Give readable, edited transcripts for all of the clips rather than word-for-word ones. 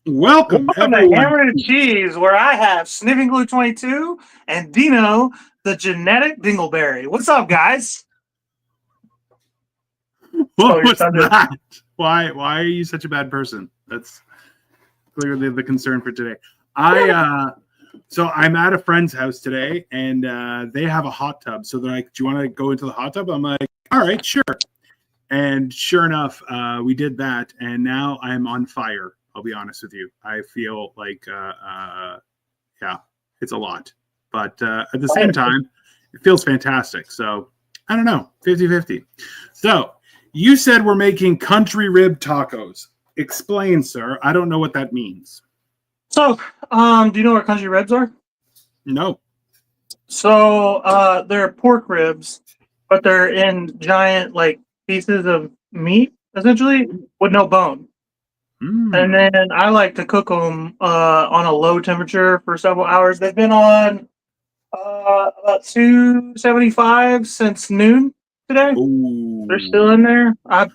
Welcome, Welcome to everyone. Hammer and Cheese, where I have Sniffing Glue 22 and Dino, the genetic dingleberry. What's up, guys? Oh, What you're was sounding. that? Why are you such a bad person? That's clearly the concern for today. So I'm at a friend's house today, and they have a hot tub. So they're like, "Do you want to go into the hot tub?" I'm like, "All right, sure." And sure enough, we did that, and now I'm on fire. I'll be honest with you. I feel like, yeah, it's a lot, but at the same time, it feels fantastic. So I don't know, 50-50. So you said we're making country rib tacos. Explain, sir. I don't know what that means. So, do you know what country ribs are? No. So, they're pork ribs, but they're in giant, like, pieces of meat, essentially, with no bone. And Mm. then I like to cook them on a low temperature for several hours. They've been on about 275 since noon today. They're still Ooh. in there. I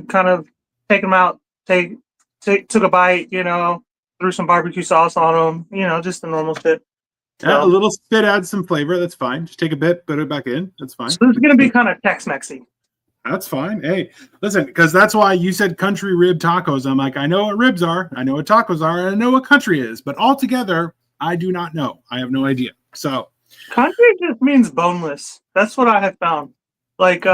kind of take them out, took a bite, threw some barbecue sauce on them, just the normal shit. Yeah, a So, little spit adds some flavor. That's fine. Just take a bit, put it back in. That's fine. so this is gonna be kind of Tex-Mexy. That's fine. Hey, listen, because that's why you said country rib tacos. I'm like, I know what ribs are, I know what tacos are, and I know what country is, but altogether, I do not know. I have no idea. So, Country just means boneless. That's what I have found. Like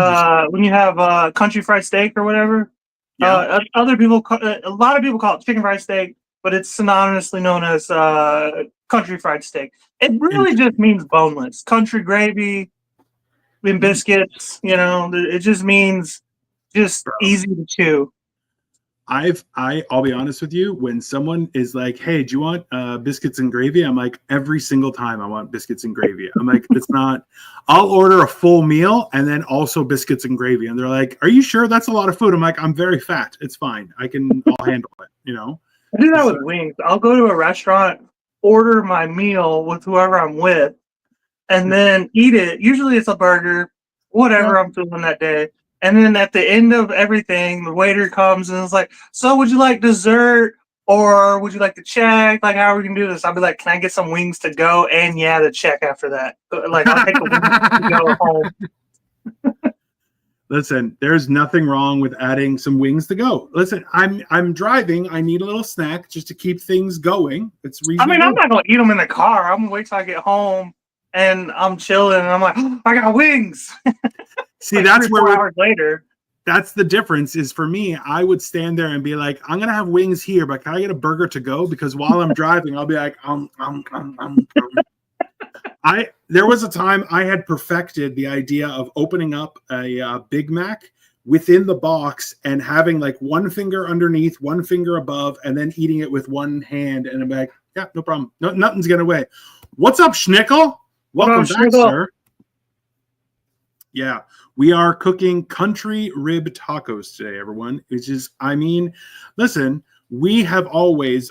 when you have country fried steak or whatever, yeah. a lot of people call it chicken fried steak, but it's synonymously known as country fried steak. It really just means boneless. Country gravy and biscuits, it just means just easy to chew. I'll be honest with you. When someone is like, "Hey, do you want biscuits and gravy?" I'm like, every single time I want biscuits and gravy. I'm like, it's not. I'll order a full meal and then also biscuits and gravy, and they're like, "Are you sure that's a lot of food?" I'm like, "I'm very fat. It's fine. I'll handle it." You know. I do that So, with wings. I'll go to a restaurant, order my meal with whoever I'm with, and then eat it. Usually it's a burger, yeah. whatever I'm feeling that day. And then at the end of everything, the waiter comes and is like, "So, would you like dessert or would you like to check? Like, how are we gonna do this?" I'll be like, "Can I get some wings to go?" And yeah, the check after that. Like, I'll take the wings to go home. Listen, there's nothing wrong with adding some wings to go. Listen, I'm driving. I need a little snack just to keep things going. It's I mean, I'm reasonable. not gonna eat them in the car. I'm gonna wait till I get home and I'm chilling and I'm like, "Oh, I got wings." See, Like three that's or where 4 hours later. that's the difference is for me. I would stand there and be like, I'm gonna have wings here, but can I get a burger to go? Because while I'm driving, I'll be like, I there was a time I had perfected the idea of opening up a Big Mac within the box and having like one finger underneath, one finger above, and then eating it with one hand. And I'm like, yeah, no problem. No, nothing's getting away. What's up, Schnickel? What Welcome up, back, Schniggle? sir. Yeah, we are cooking country rib tacos today, everyone. Which is, I mean, listen, we have always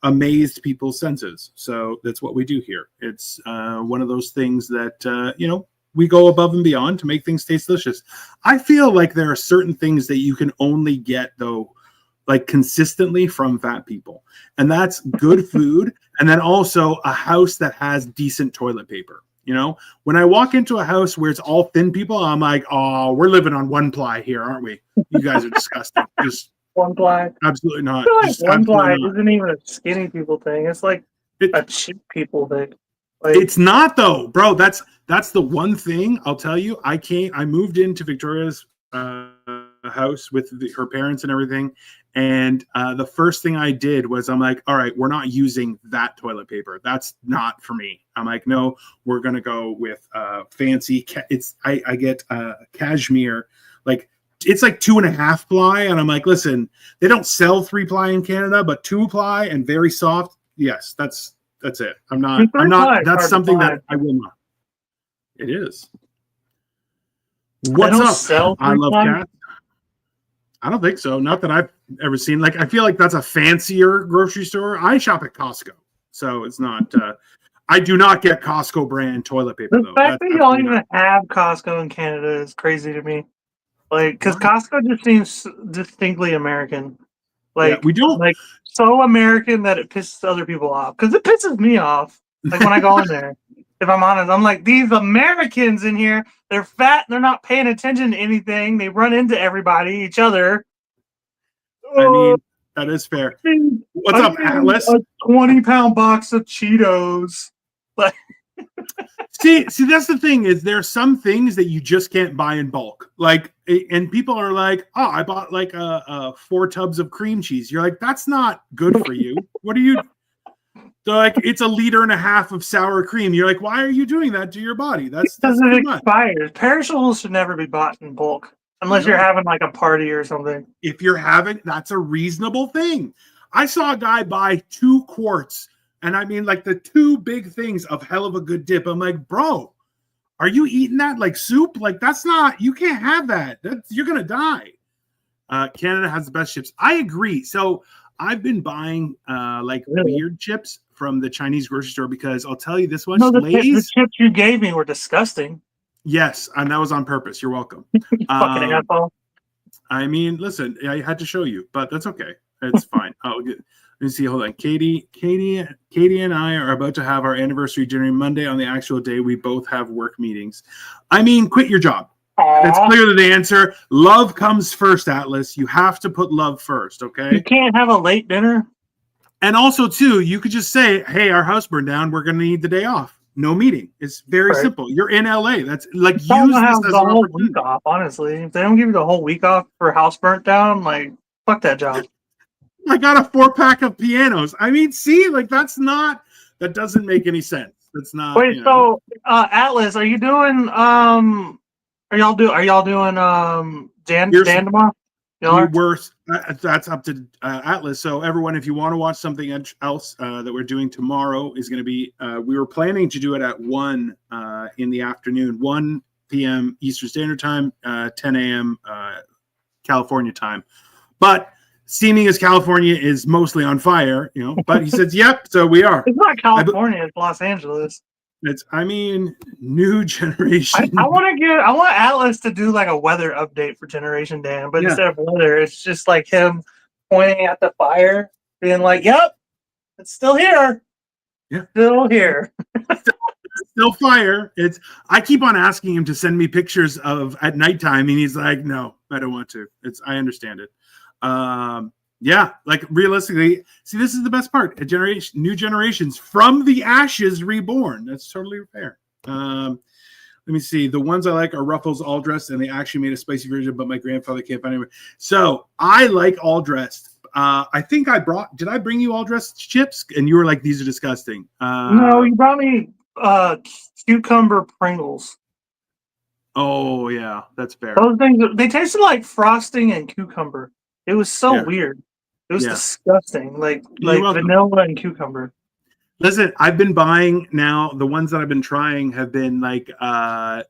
amazed people's senses. So that's what we do here. It's one of those things that, we go above and beyond to make things taste delicious. I feel like there are certain things that you can only get, though, like consistently from fat people. And that's good food. And then also a house that has decent toilet paper. When I walk into a house where it's all thin people, I'm like, oh, we're living on one ply here, aren't we? You guys are disgusting. Just One ply. absolutely I not. feel like Just one absolutely ply not. isn't even a skinny people thing. It's like It, a cheap people thing. Like, it's not though, bro. That's the one thing I'll tell you. I moved into Victoria's house with her parents and everything, and the first thing I did was I'm like, all right, we're not using that toilet paper. That's not for me. I'm like, no, we're gonna go with fancy. I get cashmere, like it's like 2.5 ply, and I'm like, listen, they don't sell 3 ply in Canada, but 2 ply and very soft. Yes, that's it. I'm not. I'm three not. ply is That's hard to something that find. I will not. It is. They What's don't up? sell I three love ply. cats. I don't think so. Not that I've ever seen. Like, I feel like that's a fancier grocery store. I shop at Costco, so it's not. I do not get Costco brand toilet paper The though. fact That's that y'all absolutely even not. have Costco in Canada is crazy to me. Like, because Why? Costco just seems distinctly American. Like, we don't. like so American that it pisses other people off. Because it pisses me off. Like when I go in there, if I'm honest, I'm like, these Americans in here, they're fat, they're not paying attention to anything. They run into everybody, each other. I mean, that is fair. What's up, Atlas? A 20-pound box of Cheetos. Like, see, that's the thing is there are some things that you just can't buy in bulk. Like, and people are like, oh, I bought like 4 tubs of cream cheese. You're like, that's not good for you. What are you? They're like, it's 1.5 liters of sour cream. You're like, why are you doing that to your body? That's because too it much. expires. Perishables should never be bought in bulk unless you're having like a party or something. If you're having, that's a reasonable thing. I saw a guy buy 2 quarts, and I mean like the 2 big things of hell of a good dip. I'm like, bro, are you eating that like soup? Like that's not, you can't have that. You're gonna die. Canada has the best chips. I agree. So I've been buying weird chips from the Chinese grocery store because I'll tell you this one. No, the chips you gave me were disgusting. Yes, and that was on purpose. You're welcome. Fucking asshole. I mean, listen, I had to show you, but that's okay. It's fine. Let me see. Hold on. Katie and I are about to have our anniversary dinner Monday. On the actual day, we both have work meetings. I mean, quit your job. Aww. That's clearly the answer. Love comes first, Atlas. You have to put love first, okay? You can't have a late dinner. And also, too, you could just say, hey, our house burned down. We're going to need the day off. No meeting. It's very simple. You're in LA. That's like, use this as the whole week off, honestly. If they don't give you the whole week off for house burnt down, like, fuck that job. I got a 4-pack of pianos. I mean, see, like, that doesn't make any sense. That's not. Wait, so, Atlas, are you doing, are y'all doing, Dandema? That's up to Atlas. So everyone, if you want to watch something else that we're doing tomorrow is going to be, we were planning to do it at 1 in the afternoon, 1 p.m. Eastern Standard Time, 10 a.m. California time. But seeming as California is mostly on fire, but he says, yep, so we are. It's not California, it's Los Angeles. New generation. I want Atlas to do like a weather update for Generation Dan, but instead of weather, it's just like him pointing at the fire, being like, "Yep, it's still here. Yeah, still here. Still fire." I keep on asking him to send me pictures of at nighttime, and he's like, "No, I don't want to." I understand it. Yeah, like realistically, see, this is the best part. New generations from the ashes reborn. That's totally fair. Let me see. The ones I like are Ruffles All Dressed, and they actually made a spicy version, but my grandfather can't find it. So I like All Dressed. I think did I bring you All Dressed chips? And you were like, these are disgusting. No, you brought me cucumber Pringles. Oh yeah, that's fair. Those things, they tasted like frosting and cucumber. It was so weird. It was disgusting, like vanilla and cucumber. Listen, I've been buying now. The ones that I've been trying have been like, the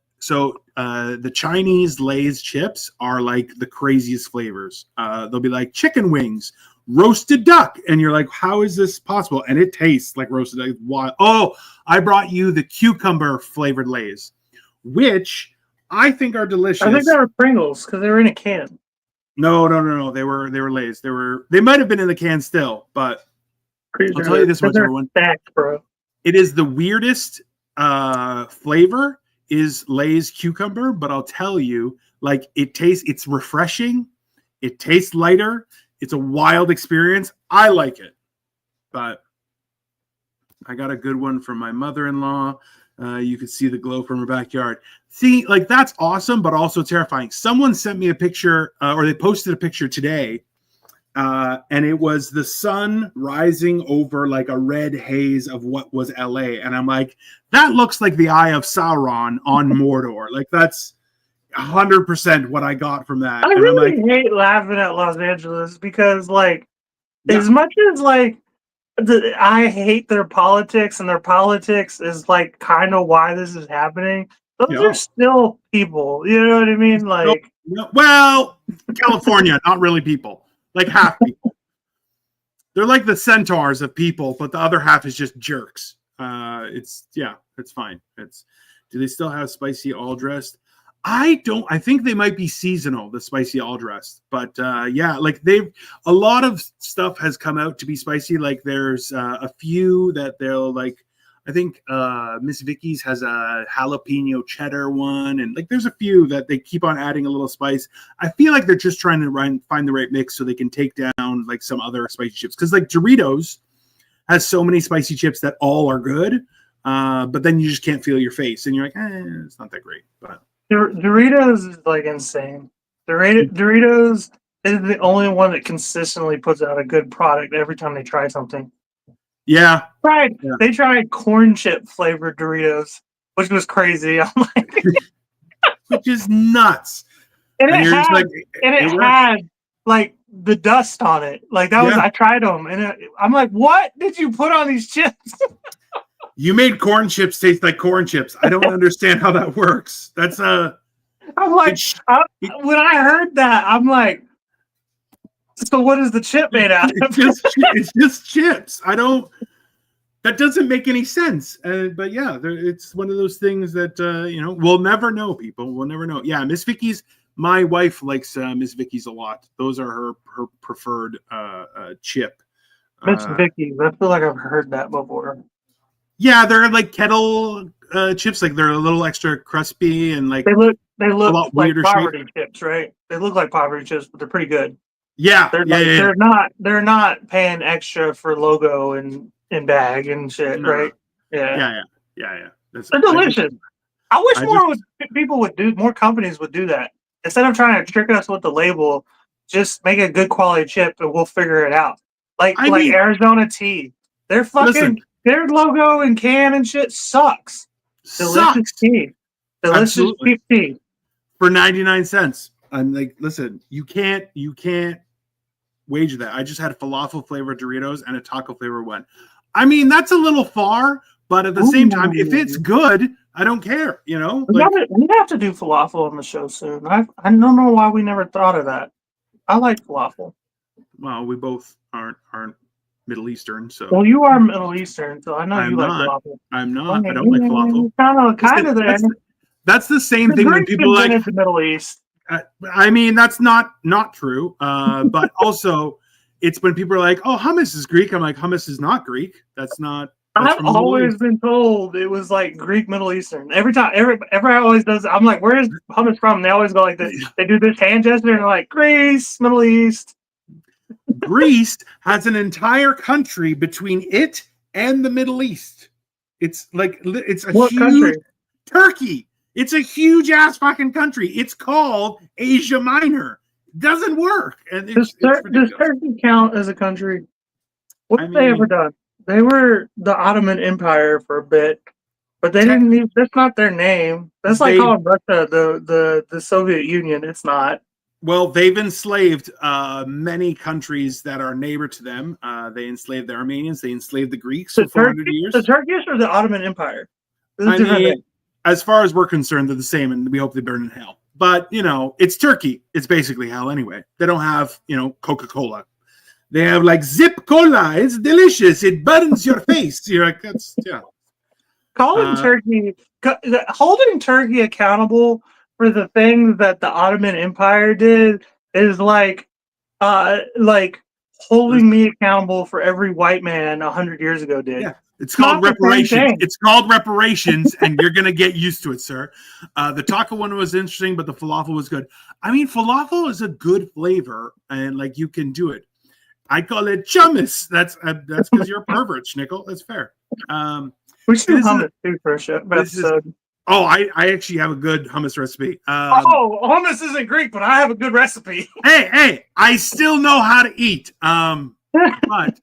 Chinese Lay's chips are like the craziest flavors. They'll be like chicken wings, roasted duck, and you're like, how is this possible? And it tastes like roasted duck. Why? Oh, I brought you the cucumber flavored Lay's, which I think are delicious. I think they were Pringles because they were in a can. No. They were Lay's. They might have been in the can still, but I'll tell you this much, everyone. Stacked, bro. It is the weirdest flavor is Lay's cucumber, but I'll tell you, like it's refreshing. It tastes lighter. It's a wild experience. I like it, but I got a good one from my mother-in-law. You could see the glow from her backyard. See, like that's awesome, but also terrifying. Someone sent me a picture, or they posted a picture today, and it was the sun rising over like a red haze of what was LA. And I'm like, that looks like the Eye of Sauron on Mordor. Like that's 100% what I got from that. I really hate laughing at Los Angeles because as much as I hate their politics, and their politics is like kind of why this is happening. Those are still people. You know what I mean? Like, well, California, not really people. Like half people. They're like the centaurs of people, but the other half is just jerks. It's fine. Do they still have spicy All Dressed? I think they might be seasonal, the spicy all dressed, but yeah, like a lot of stuff has come out to be spicy. Like there's a few that they'll like. I think Miss Vicky's has a jalapeno cheddar one, and like there's a few that they keep on adding a little spice. I feel like they're just trying to find the right mix so they can take down like some other spicy chips. Because like Doritos has so many spicy chips that all are good, but then you just can't feel your face, and you're like, it's not that great. But Doritos is like insane. Doritos is the only one that consistently puts out a good product every time they try something. Yeah. They tried corn chip flavored Doritos, which was crazy. I'm like, which is nuts. And it had like the dust on it. Like that was, I tried them, and I'm like, what did you put on these chips? You made corn chips taste like corn chips. I don't understand how that works. That's I'm like, when I heard that, I'm like, so what is the chip made out of? It's just chips. That doesn't make any sense. But yeah, it's one of those things that, we'll never know, people. We'll never know. Yeah, Miss Vicky's, my wife likes Miss Vicky's a lot. Those are her preferred chip. Miss Vicky's, I feel like I've heard that before. Yeah, they're like kettle chips. Like they're a little extra crispy and like they look like poverty chips, right? They look like poverty chips, but they're pretty good. Yeah, they're not paying extra for logo and bag and shit, right? Yeah. They're delicious. I wish more companies would do that. Instead of trying to trick us with the label, just make a good quality chip and we'll figure it out. Like Arizona Tea. Their logo and can and shit sucks. Delicious tea. Delicious cheap tea. For 99 cents. I'm like, listen, you can't wager that. I just had falafel flavored Doritos and a taco flavored one. I mean, that's a little far, but at the same time, if it's good, I don't care. We have to do falafel on the show soon. I don't know why we never thought of that. I like falafel. Well, we both aren't Middle Eastern, so. Well, you are Middle Eastern, so I know you like falafel. I'm not. I don't like falafel. Kind of there. That's the same thing when people like the Middle East. I mean, that's not true. But also, it's when people are like, "Oh, hummus is Greek." I'm like, "Hummus is not Greek. That's not." I've always been told it was like Greek Middle Eastern. Everybody always does it. I'm like, "Where is hummus from?" And they always go like this. They do this hand gesture and they're like, "Greece, Middle East." Greece has an entire country between it and the Middle East. It's like it's a huge country? Turkey. It's a huge ass fucking country. It's called Asia Minor. Doesn't work. And does Turkey count as a country? What have they ever done? They were the Ottoman Empire for a bit, but they didn't need. That's not their name. That's like calling Russia the Soviet Union. It's not. Well, they've enslaved many countries that are neighbor to them. They enslaved the Armenians. They enslaved the Greeks for 400 years. The Turkish or the Ottoman Empire? As far as we're concerned, they're the same, and we hope they burn in hell. But, it's Turkey. It's basically hell anyway. They don't have, Coca-Cola. They have, like, Zip Cola. It's delicious. It burns your face. You're like, that's, yeah. Holding Turkey accountable for the things that the Ottoman Empire did is like holding me accountable for every white man 100 years ago did. Yeah. It's called reparations. It's called reparations, and you're going to get used to it, sir. The taco one was interesting, but the falafel was good. I mean, falafel is a good flavor, and like you can do it. I call it chummus. That's because you're a pervert, Schnickel. That's fair. We should do hummus too for a show. I actually have a good hummus recipe. Hummus isn't Greek, but I have a good recipe. Hey, I still know how to eat. But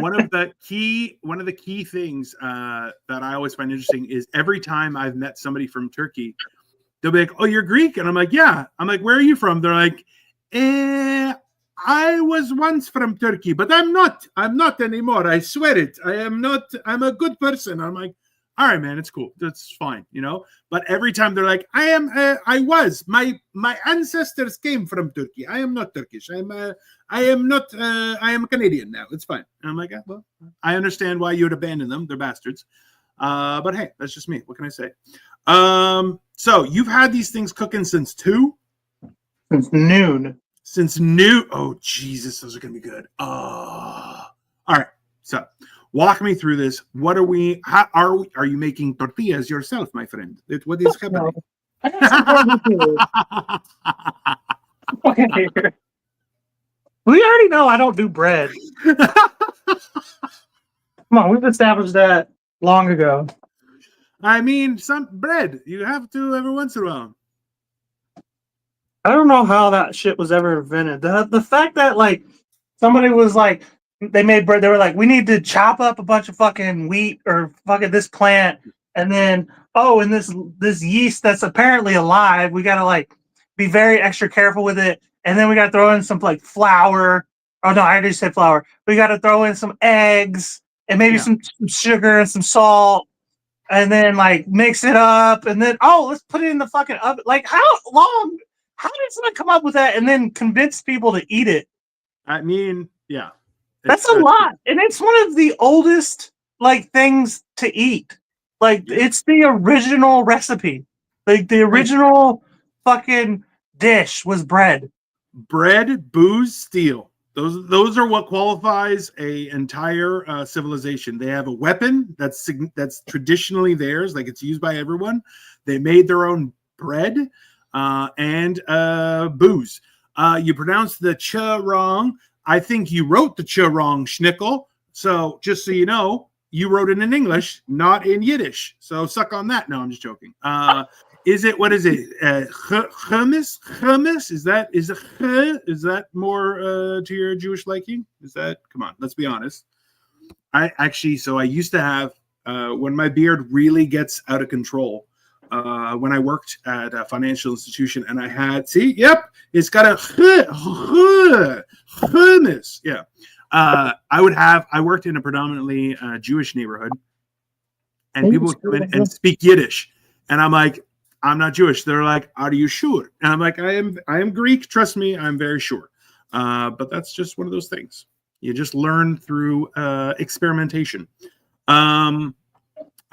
one of the key things that I always find interesting is every time I've met somebody from Turkey, they'll be like, "Oh, you're Greek," and I'm like, "Yeah." I'm like, "Where are you from?" They're like, I was once from Turkey, but I'm not. I'm not anymore. I swear it. I am not. I'm a good person. I'm like, all right, man, it's cool. That's fine, But every time they're like, I was. My ancestors came from Turkey. I am not Turkish. I am Canadian now. It's fine. And I'm like, well, I understand why you would abandon them. They're bastards. But hey, that's just me. What can I say? So you've had these things cooking since 2? Since noon. Since new. Oh Jesus, those are gonna be good. All right. So walk me through this. What are we? How are you making tortillas yourself, my friend? What is happening? No. I got some barbecue. Okay. We already know I don't do bread. Come on, we've established that long ago. I mean, some bread. You have to every once in a while. I don't know how that shit was ever invented. The fact that like somebody was like they made bread, they were like, we need to chop up a bunch of fucking wheat or fucking this plant, and then and this yeast that's apparently alive, we gotta like be very extra careful with it, and then we gotta throw in some like flour. Oh no, I already said flour. We gotta throw in some eggs and maybe some sugar and some salt, and then like mix it up, and then let's put it in the fucking oven. Like how long? How did someone come up with that and then convince people to eat it? I mean, yeah. That's a lot. And it's one of the oldest like things to eat. Like it's the original recipe. Like the original fucking dish was bread. Bread, booze, steel. Those are what qualifies a entire civilization. They have a weapon that's traditionally theirs, like it's used by everyone. They made their own bread. And booze. You pronounced the ch wrong. I think you wrote the ch wrong, Schnickel. So just so you know, you wrote it in English, not in Yiddish. So suck on that. No, I'm just joking. What is it? Hummus? Hummus? Is that more to your Jewish liking? Come on, let's be honest. I used to have, when my beard really gets out of control, when I worked at a financial institution, and I had, it's got a hummus. Yeah. I worked in a predominantly Jewish neighborhood, and people would come in and speak Yiddish. And I'm like, I'm not Jewish. They're like, are you sure? And I'm like, I am Greek. Trust me, I'm very sure. But that's just one of those things. You just learn through experimentation.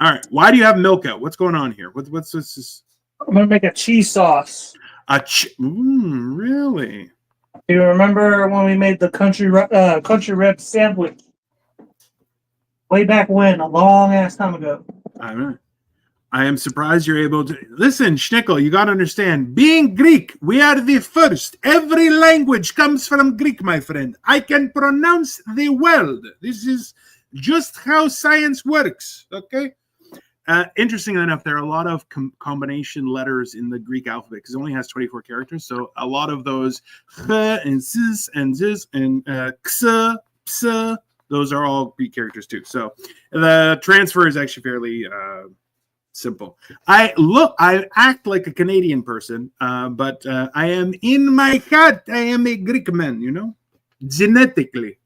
All right. Why do you have milk out? What's going on here? What's this? I'm gonna make a cheese sauce. Really? Do you remember when we made the country red sandwich? Way back when, a long ass time ago. I am surprised you're able to listen, Schnickel. You got to understand. Being Greek, we are the first. Every language comes from Greek, my friend. I can pronounce the world. This is just how science works. Okay. Interestingly enough, there are a lot of combination letters in the Greek alphabet because it only has 24 characters. So a lot of those ch and sis and ziz and ksa, psa, those are all Greek characters too. So the transfer is actually fairly simple. I act like a Canadian person, but I am in my heart. I am a Greek man, genetically.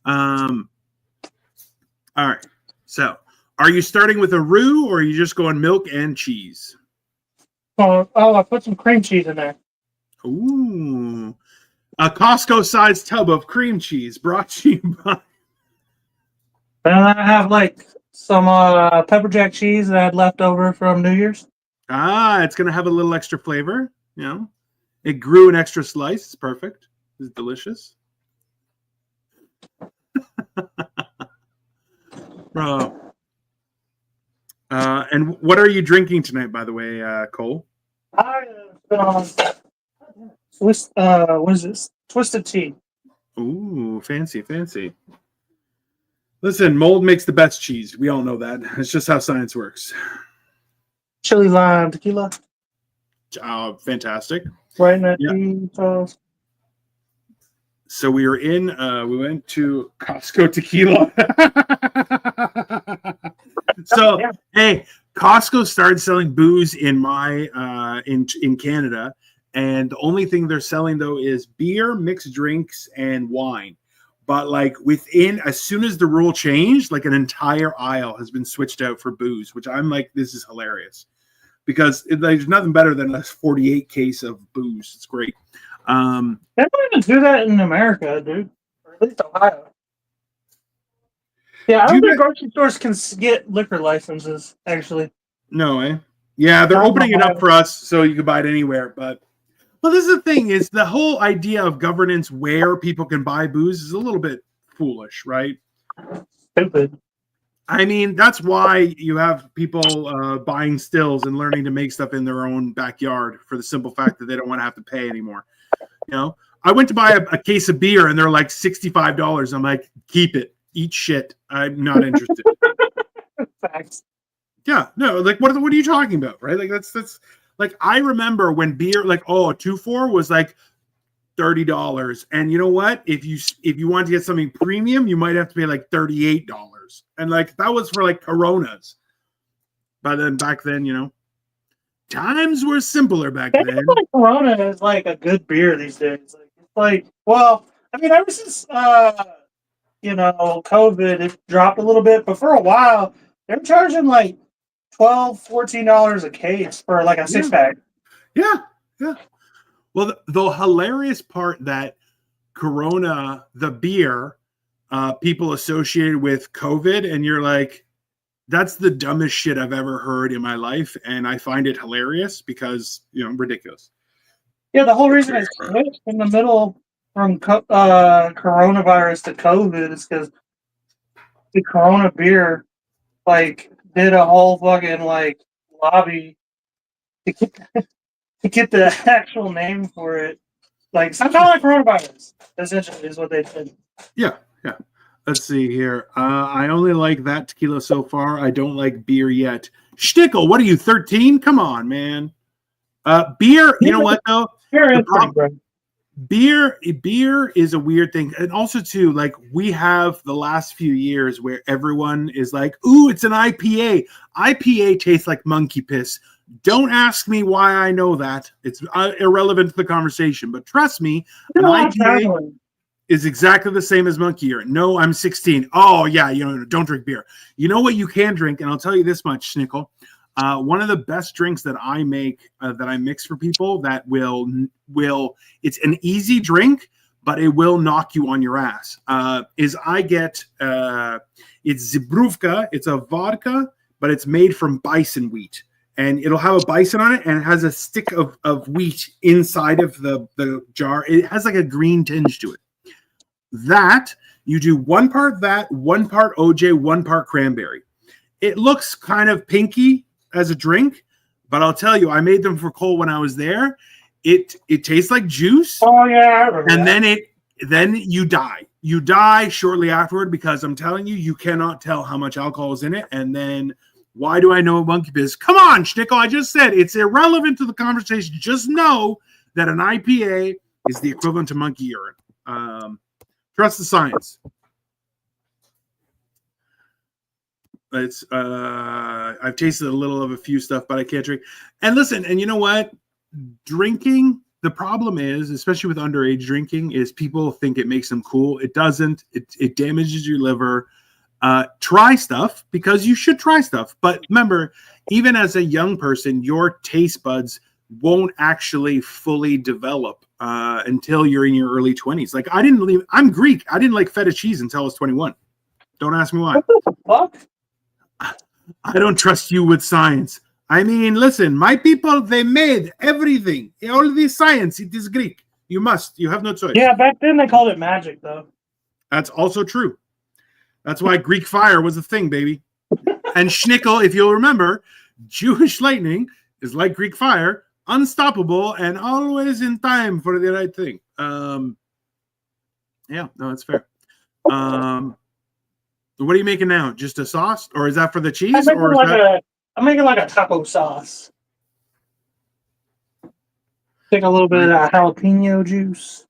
All right. So are you starting with a roux or are you just going milk and cheese? I put some cream cheese in there. Ooh. A Costco-sized tub of cream cheese brought to you by... And I have like some pepper jack cheese that I had left over from New Year's. It's going to have a little extra flavor. It grew an extra slice. It's perfect. It's delicious. Bro. And what are you drinking tonight, by the way, Cole? What is this? Twisted tea. Ooh, fancy. Listen, mold makes the best cheese. We all know that. It's just how science works. Chili lime tequila. Fantastic. Right in that tea sauce. So we went to Costco Tequila. So, hey, Costco started selling booze in in Canada, and the only thing they're selling though is beer, mixed drinks, and wine. But like as soon as the rule changed, like an entire aisle has been switched out for booze, which I'm like, this is hilarious because there's nothing better than a 48 case of booze. It's great. They don't even do that in America, dude. Or at least Ohio. Yeah, I don't think grocery stores can get liquor licenses, actually. No way. Yeah, they're opening it up for us so you can buy it anywhere. But well, this is the thing: is the whole idea of governance where people can buy booze is a little bit foolish, right? Stupid. I mean, that's why you have people buying stills and learning to make stuff in their own backyard for the simple fact that they don't want to have to pay anymore. You know, I went to buy a case of beer and they're like $65. I'm like, keep it, eat shit. I'm not interested. Facts. Yeah, no, like what are you talking about, right? Like that's like I remember when beer like 2-4 was like $30, and you know what? If you want to get something premium, you might have to pay like $38, and like that was for like Coronas. But then back then, times were simpler back then. Like Corona is like a good beer these days. Well, I mean, ever since COVID, it dropped a little bit, but for a while they're charging like $12-14 a case for like a 6-pack. Yeah. Well, the hilarious part that Corona, the beer, people associated with COVID, and you're like, that's the dumbest shit I've ever heard in my life, and I find it hilarious because ridiculous. Yeah, the whole reason I switched in the middle from coronavirus to COVID is because the Corona beer did a whole fucking lobby to get the actual name for it. Somehow like coronavirus, essentially, is what they did. Yeah. Let's see here. I only like that tequila so far. I don't like beer yet. Schnickel, what are you, 13? Come on, man. Beer, you know what, though? Beer is a weird thing. And also, too, we have the last few years where everyone is like, ooh, it's an IPA. IPA tastes like monkey piss. Don't ask me why I know that. It's irrelevant to the conversation. But trust me, an IPA is exactly the same as monkey urine. No, I'm 16. Oh, yeah, don't drink beer. You know what you can drink? And I'll tell you this much, Schnickel. One of the best drinks that I make, that I mix for people that will it's an easy drink, but it will knock you on your ass, is I get, it's Zebruvka. It's a vodka, but it's made from bison wheat. And it'll have a bison on it, and it has a stick of wheat inside of the jar. It has like a green tinge to it. That, you do 1 part that, 1 part OJ, 1 part cranberry. It looks kind of pinky as a drink, but I'll tell you, I made them for Cole when I was there. It tastes like juice. Oh yeah, I remember and that. then you die. You die shortly afterward because I'm telling you, you cannot tell how much alcohol is in it. And then why do I know what monkey piss? Come on, Schnickel, I just said it's irrelevant to the conversation. Just know that an IPA is the equivalent to monkey urine. Trust the science. It's I've tasted a little of a few stuff, but I can't drink. And listen, and you know what? Drinking, the problem is, especially with underage drinking, is people think it makes them cool. It doesn't. It damages your liver. Try stuff because you should try stuff. But remember, even as a young person, your taste buds won't actually fully develop until you're in your early 20s. I'm Greek. I didn't like feta cheese until I was 21. Don't ask me why. What the fuck? I don't trust you with science. I mean, listen, my people, they made everything. All the science, it is Greek. You must. You have no choice. Yeah, back then they called it magic, though. That's also true. That's why Greek fire was a thing, baby. And Schnickel, if you'll remember, Jewish lightning is like Greek fire, unstoppable and always in time for the right thing. Yeah, no, that's fair. What are you making now? Just a sauce, or is that for the cheese? I'm making like a taco sauce. Take a little bit of jalapeno juice.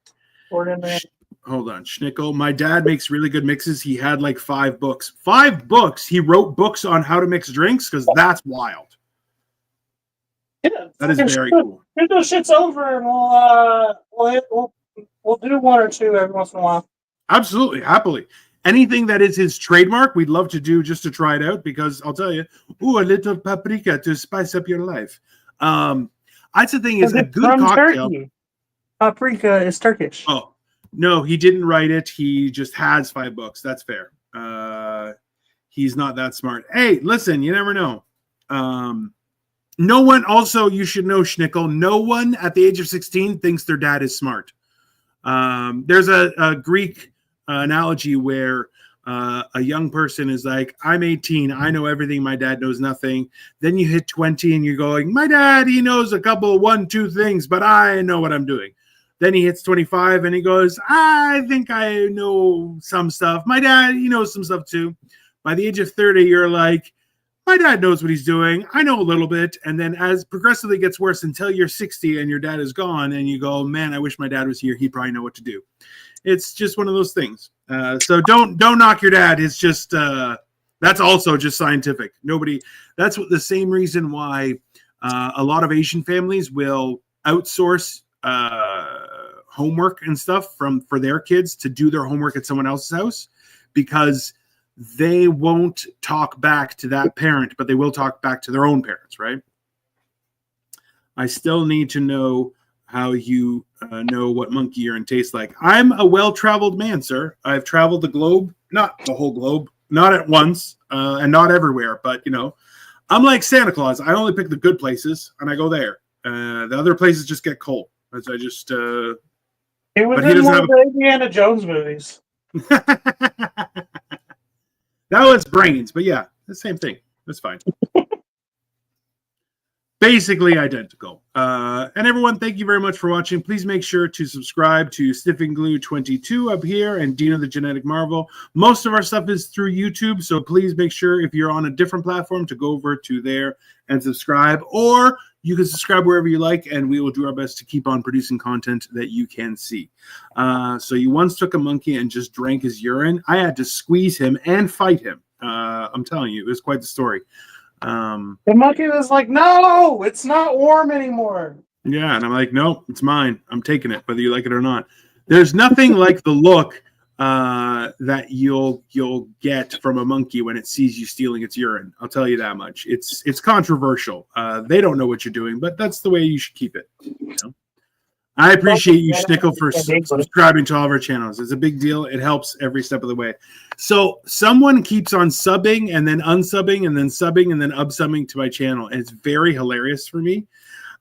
Pour it in there. Hold on, Schnickel. My dad makes really good mixes. He had like 5 books. 5 books. He wrote books on how to mix drinks because that's wild. Yeah, that is very cool. Get those shits over, and we'll do 1 or 2 every once in a while. Absolutely, happily. Anything that is his trademark, we'd love to do just to try it out because I'll tell you, a little paprika to spice up your life. That's the thing is a good cocktail. Turkey. Paprika is Turkish. Oh, no, he didn't write it. He just has 5 books. That's fair. He's not that smart. Hey, listen, you never know. No one, also, you should know, Schnickel, no one at the age of 16 thinks their dad is smart. There's a Greek analogy where a young person is like, I'm 18, I know everything, my dad knows nothing. Then you hit 20 and you're going, my dad, he knows a couple, 1-2 things, but I know what I'm doing. Then he hits 25 and he goes, I think I know some stuff. My dad, he knows some stuff too. By the age of 30, you're like, my dad knows what he's doing. I know a little bit. And then as progressively gets worse until you're 60 and your dad is gone and you go, man, I wish my dad was here. He'd probably know what to do. It's just one of those things. So don't knock your dad. It's just, that's also just scientific. That's the same reason why a lot of Asian families will outsource homework and stuff for their kids to do their homework at someone else's house, because they won't talk back to that parent, but they will talk back to their own parents, right? I still need to know how you know what monkey urine tastes like. I'm a well-traveled man, sir. I've traveled the globe, not the whole globe, not at once, and not everywhere, but, you know, I'm like Santa Claus. I only pick the good places, and I go there. The other places just get cold. As I just... It was in one of the Indiana Jones movies. That was brains, but yeah, the same thing. That's fine. Basically identical. And everyone, thank you very much for watching. Please make sure to subscribe to Sniffing Glue 22 up here and Dino the Genetic Marvel. Most of our stuff is through YouTube, so please make sure if you're on a different platform to go over to there and subscribe, or you can subscribe wherever you like, and we will do our best to keep on producing content that you can see. So you once took a monkey and just drank his urine. I had to squeeze him and fight him. I'm telling you, it was quite the story. The monkey was like, no, it's not warm anymore. Yeah, and I'm like, no, it's mine. I'm taking it, whether you like it or not. There's nothing like the look that you'll get from a monkey when it sees you stealing its urine. I'll tell you that much. It's controversial. They don't know what you're doing, but that's the way you should keep it. You know? I appreciate you, Schnickel, for subscribing to all of our channels. It's a big deal. It helps every step of the way. So someone keeps on subbing and then unsubbing and then subbing and then unsubbing to my channel. And it's very hilarious for me.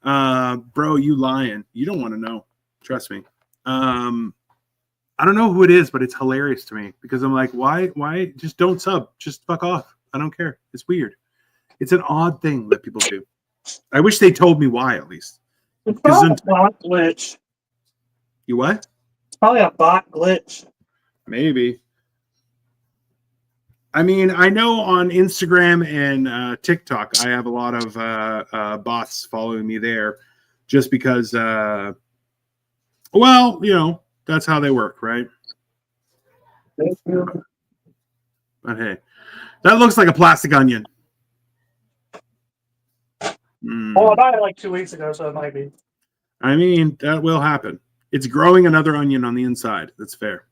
Bro, you lying. You don't want to know. Trust me. I don't know who it is, but it's hilarious to me because I'm like, why? Just don't sub. Just fuck off. I don't care. It's weird. It's an odd thing that people do. I wish they told me why, at least. It's probably a bot glitch. You what? It's probably a bot glitch. Maybe. I mean, I know on Instagram and TikTok, I have a lot of bots following me there just because, well, you know, that's how they work, right? Thank you. But hey, that looks like a plastic onion. Well, I bought it like 2 weeks ago, so it might be. I mean, that will happen. It's growing another onion on the inside. That's fair.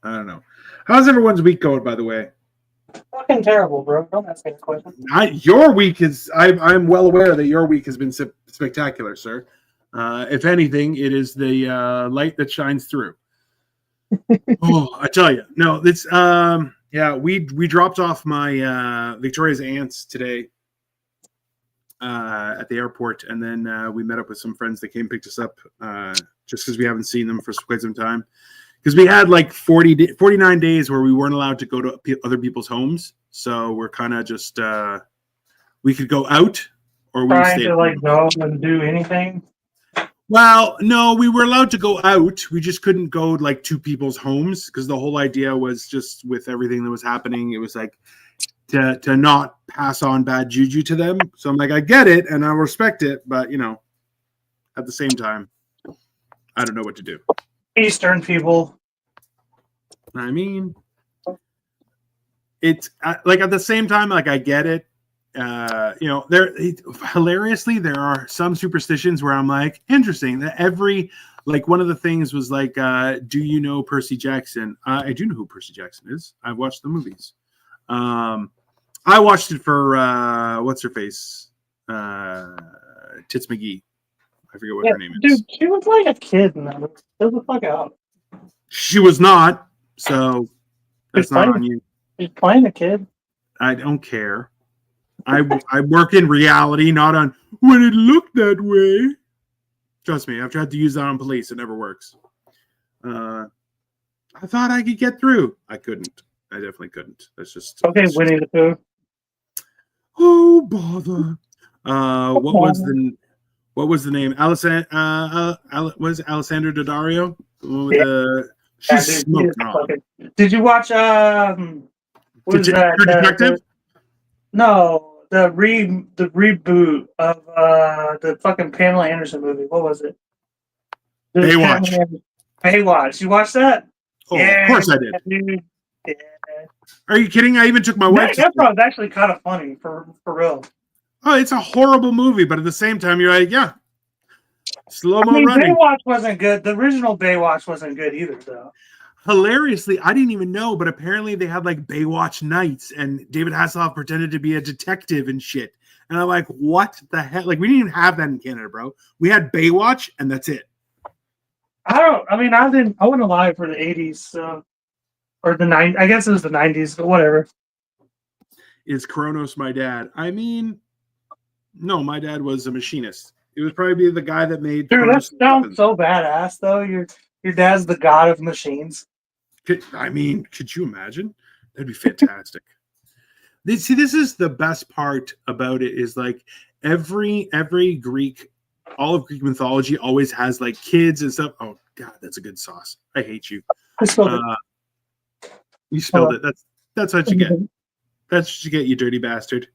I don't know. How's everyone's week going, by the way? Fucking terrible, bro. Don't ask me a question. Your week is... I'm well aware that your week has been spectacular, sir. If anything, it is the light that shines through. Oh, I tell you. No, it's... yeah, we dropped off my Victoria's aunts today at the airport, and then we met up with some friends that came and picked us up just because we haven't seen them for quite some time, because we had like 49 days where we weren't allowed to go to other people's homes, so we're kind of just we could go out or we trying to like go and do anything. Well, no, we were allowed to go out. We just couldn't go like to people's homes because the whole idea was just with everything that was happening, it was like to not pass on bad juju to them. So I'm like, I get it and I respect it, but you know, at the same time, I don't know what to do. Eastern people. I mean, it's like at the same time, like I get it. You know, hilariously, there are some superstitions where I'm like, interesting. That like one of the things was like, do you know Percy Jackson? I do know who Percy Jackson is. I've watched the movies. I watched it for what's her face, Tits McGee. I forget what her name is. Dude, she was like a kid in that movie. Shut the fuck out. She was not, so that's not on you. She's playing a kid. I don't care. I work in reality, not on when it looked that way. Trust me, I've tried to use that on police. It never works. I thought I could get through. I couldn't. I definitely couldn't. That's just Okay, Winnie the Pooh. Oh bother! What was the name? Was it Alessandra Daddario? She's smoking on. Did you watch what is that? Detective? No, the reboot of the fucking Pamela Anderson movie. What was it? Baywatch. Baywatch. You watched that? Oh, yeah, of course I did. Dude. Yeah. Are you kidding? I even took my wife. That was actually kind of funny for real. Oh, it's a horrible movie, but at the same time, you're like, yeah, slow-mo running. Baywatch wasn't good. The original Baywatch wasn't good either, though. Hilariously, I didn't even know, but apparently they had like Baywatch nights, and David Hasselhoff pretended to be a detective and shit. And I'm like, what the hell? Like, we didn't even have that in Canada, bro. We had Baywatch, and that's it. I wasn't alive for the 80s, so, or the 90s. I guess it was the 90s, but whatever. Is Kronos my dad? I mean, no, my dad was a machinist. It was probably the guy that made. Dude, that sounds so badass, though. Your dad's the god of machines. Could you imagine? That'd be fantastic. This is the best part about it is like every Greek, all of Greek mythology always has like kids and stuff. Oh God, that's a good sauce. I hate you. I spilled it. You spilled it. That's what you get. That's what you get, you dirty bastard.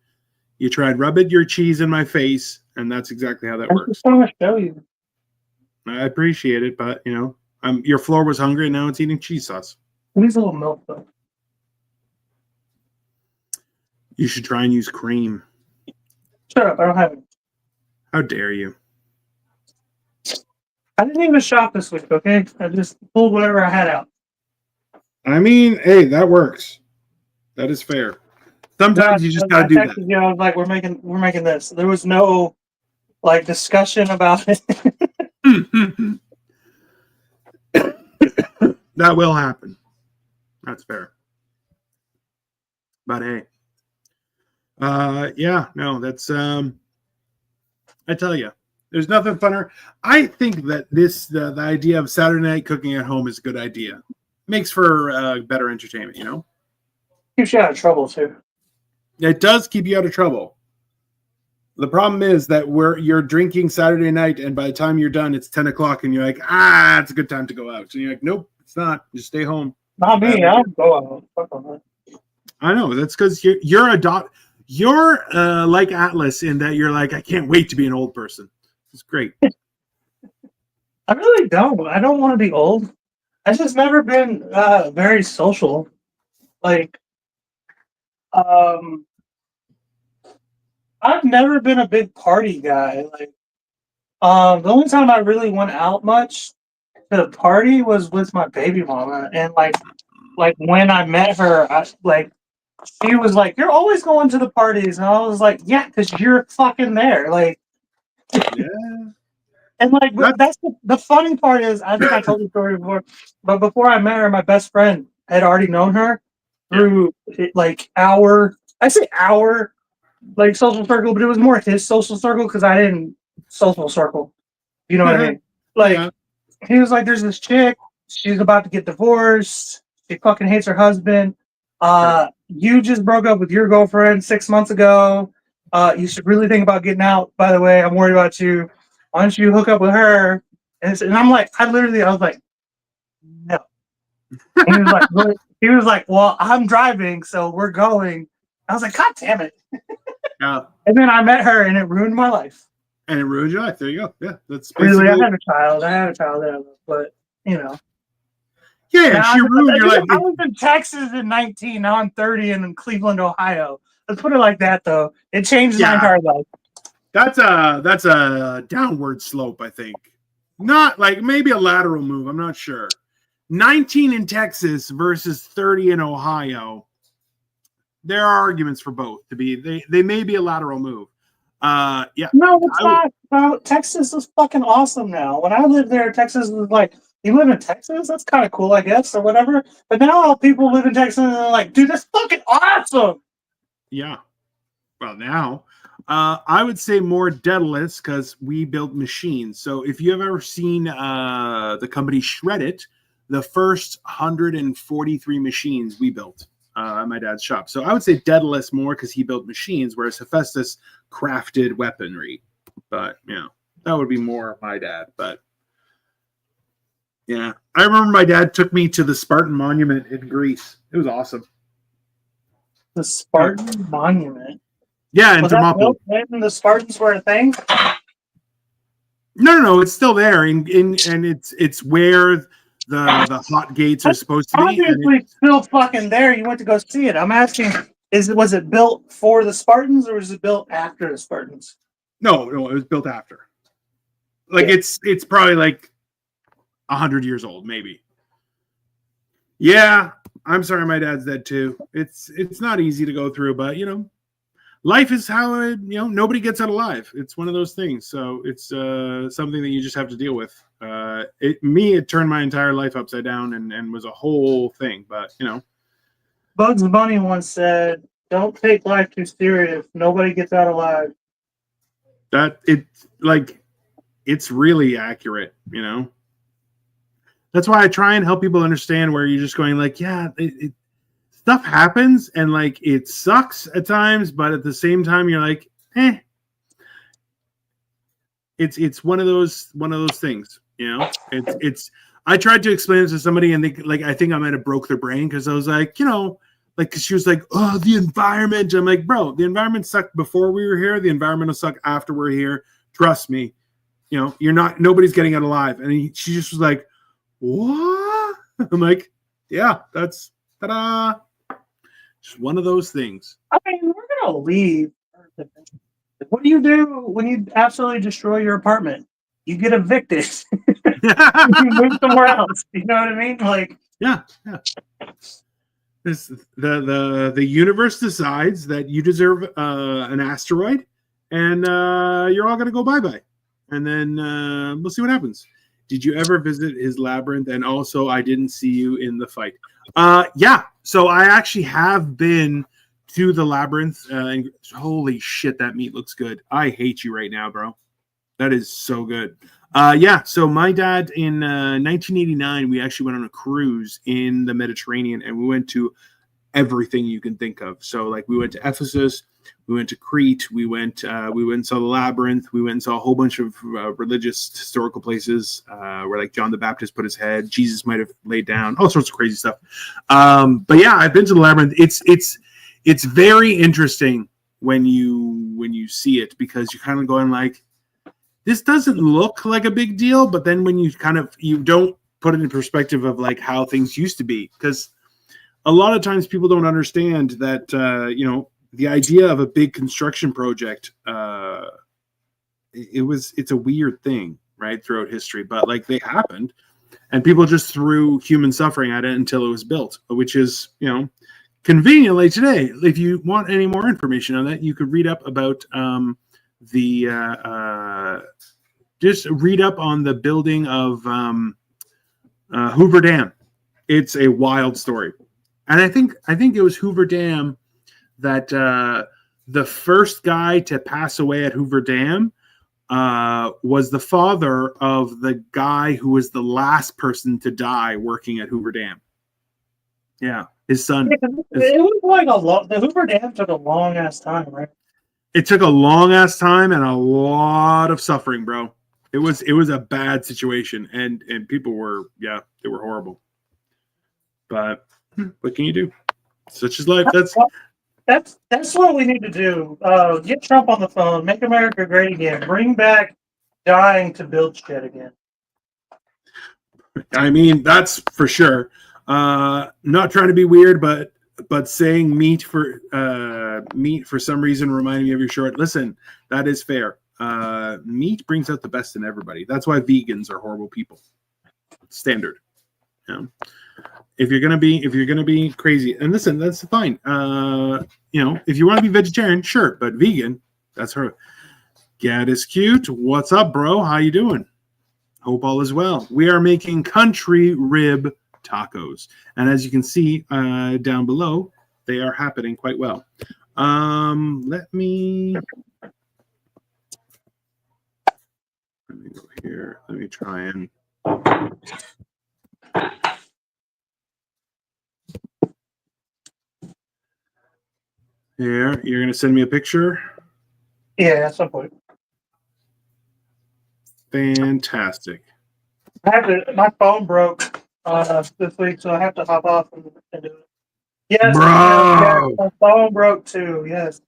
You tried rubbing your cheese in my face, and that's exactly how that works. I just want to show you. I appreciate it, but you know, your floor was hungry, and now it's eating cheese sauce. It needs a little milk, though. You should try and use cream. Shut up! I don't have it. How dare you? I didn't even shop this week. Okay, I just pulled whatever I had out. I mean, hey, that works. That is fair. Sometimes you just gotta do that. You know, I was like, we're making this. There was no like discussion about it. That will happen. That's fair. But hey, yeah, no, that's I tell you, there's nothing funner. I think that the idea of Saturday night cooking at home is a good idea. Makes for better entertainment, you know. Keeps you out of trouble too. It does keep you out of trouble. The problem is that you're drinking Saturday night, and by the time you're done, it's 10 o'clock, and you're like, it's a good time to go out. And you're like, nope, it's not. Just stay home. Not me. I'll go out. Fuck on that. I know. That's because you're like Atlas in that you're like, I can't wait to be an old person. It's great. I really don't. I don't want to be old. I've just never been very social. Like, I've never been a big party guy. Like, the only time I really went out much to party was with my baby mama, and like when I met her, she was like, "You're always going to the parties," and I was like, "Yeah, because you're fucking there." Like, yeah. And like that's the funny part is, I think I told the story before, but before I met her, my best friend had already known her through like our social circle, but it was more his social circle because I didn't social circle. You know what I mean? Like he was like, "There's this chick. She's about to get divorced. She fucking hates her husband. You just broke up with your girlfriend 6 months ago. You should really think about getting out. By the way, I'm worried about you. Why don't you hook up with her?" And I'm like, I was like, no. And he was like, well, I'm driving, so we're going. I was like, God damn it. Yeah. And then I met her, and it ruined my life. And it ruined your life. There you go. Yeah, that's basically. Really, I had a child, but you know. Yeah, she ruined your life. I was in Texas at 19. Now I'm 30 and in Cleveland, Ohio. Let's put it like that, though. It changed my entire life. That's a downward slope, I think. Not like maybe a lateral move. I'm not sure. 19 in Texas versus 30 in Ohio. There are arguments for both to be. They may be a lateral move. Yeah. No, it's not. No, Texas is fucking awesome now. When I lived there, Texas was like, you live in Texas? That's kind of cool, I guess, or whatever. But now all people live in Texas and they're like, dude, that's fucking awesome. Yeah. well, now, I would say more Daedalus because we built machines. So if you have ever seen the company Shred It, the first 143 machines we built at my dad's shop. So I would say Daedalus more because he built machines, whereas Hephaestus crafted weaponry. But, that would be more my dad. But, yeah. I remember my dad took me to the Spartan Monument in Greece. It was awesome. The Spartan Monument? Yeah, in Was that Thermopylae. built when the Spartans were a thing? No, it's still there, and it's where the hot gates are supposed to be. Obviously, it's still fucking there. You went to go see it. I'm asking, was it built for the Spartans or was it built after the Spartans? No, it was built after. Like it's probably like 100 years old, maybe. Yeah, I'm sorry, my dad's dead too. It's not easy to go through, but life is how it, nobody gets out alive. It's one of those things. So it's something that you just have to deal with. It turned my entire life upside down and was a whole thing. But, Bugs Bunny once said, "Don't take life too serious. Nobody gets out alive." It's really accurate, That's why I try and help people understand where you're just going like, yeah, stuff happens and like it sucks at times, but at the same time you're like, it's one of those things, I tried to explain it to somebody and I think I might have broke their brain because I was like, cause she was like, oh, the environment. I'm like, bro, the environment sucked before we were here. The environment will suck after we're here. Trust me. Nobody's getting out alive. And she just was like, what? I'm like, yeah, that's ta-da. Just one of those things. I mean, we're gonna leave. What do you do when you absolutely destroy your apartment? You get evicted. You move somewhere else. You know what I mean? Like, yeah. The universe decides that you deserve an asteroid, and you're all gonna go bye-bye, and then we'll see what happens. Did you ever visit his labyrinth? And also, I didn't see you in the fight. Yeah. So I actually have been to the labyrinth. And holy shit, that meat looks good. I hate you right now, bro. That is so good. Yeah. So my dad in 1989, we actually went on a cruise in the Mediterranean, and we went to everything you can think of. So like we went to Ephesus. We went to Crete. We went and saw the labyrinth. We went and saw a whole bunch of religious historical places where like John the Baptist put his head. Jesus might have laid down all sorts of crazy stuff. But yeah, I've been to the labyrinth. It's very interesting when you see it because you're kind of going like, this doesn't look like a big deal. But then when you don't put it in perspective of like how things used to be, because a lot of times people don't understand that the idea of a big construction project, it's a weird thing, right, throughout history, but like they happened and people just threw human suffering at it until it was built, which is, conveniently today, if you want any more information on that, you could read up about just read up on the building of Hoover Dam. It's a wild story. And I think it was Hoover Dam that the first guy to pass away at Hoover Dam was the father of the guy who was the last person to die working at Hoover Dam. Yeah, his son. it was like the Hoover Dam took a long ass time, right? It took a long ass time and a lot of suffering, bro. It was a bad situation, and people were they were horrible. But what can you do? Such is life. That's what we need to do. Get Trump on the phone. Make America great again. Bring back dying to build shit again. I mean, that's for sure. Not trying to be weird, but saying meat for some reason reminded me of your short. Listen, that is fair. Meat brings out the best in everybody. That's why vegans are horrible people. Standard. If you're gonna be crazy, and listen, that's fine. If you want to be vegetarian, sure, but vegan, that's her. Gad is cute. What's up, bro? How you doing? Hope all is well. We are making country rib tacos, and as you can see down below, they are happening quite well. Let me go here. Let me try and. Here, you're gonna send me a picture. Yeah, at some point. Fantastic. My phone broke this week, so I have to hop off and do it. Yes, Bro! my phone broke too. Yes.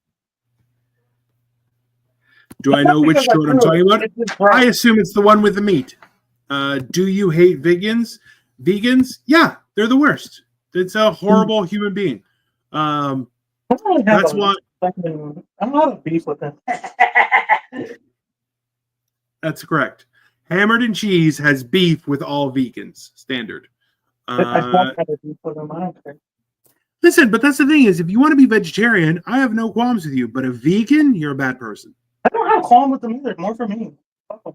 Do I know which Because I short I'm threw talking it. about? It just broke. I assume it's the one with the meat. Do you hate vegans? Vegans? Yeah, they're the worst. It's a horrible human being. I don't really have That's why. I'm not a beef with them. That's correct. Hammered and Cheese has beef with all vegans. Standard. I don't have a beef with them. I don't care. Listen, but that's the thing is, if you want to be vegetarian, I have no qualms with you. But a vegan, you're a bad person. I don't have a qualm with them either. More for me. Fuck them.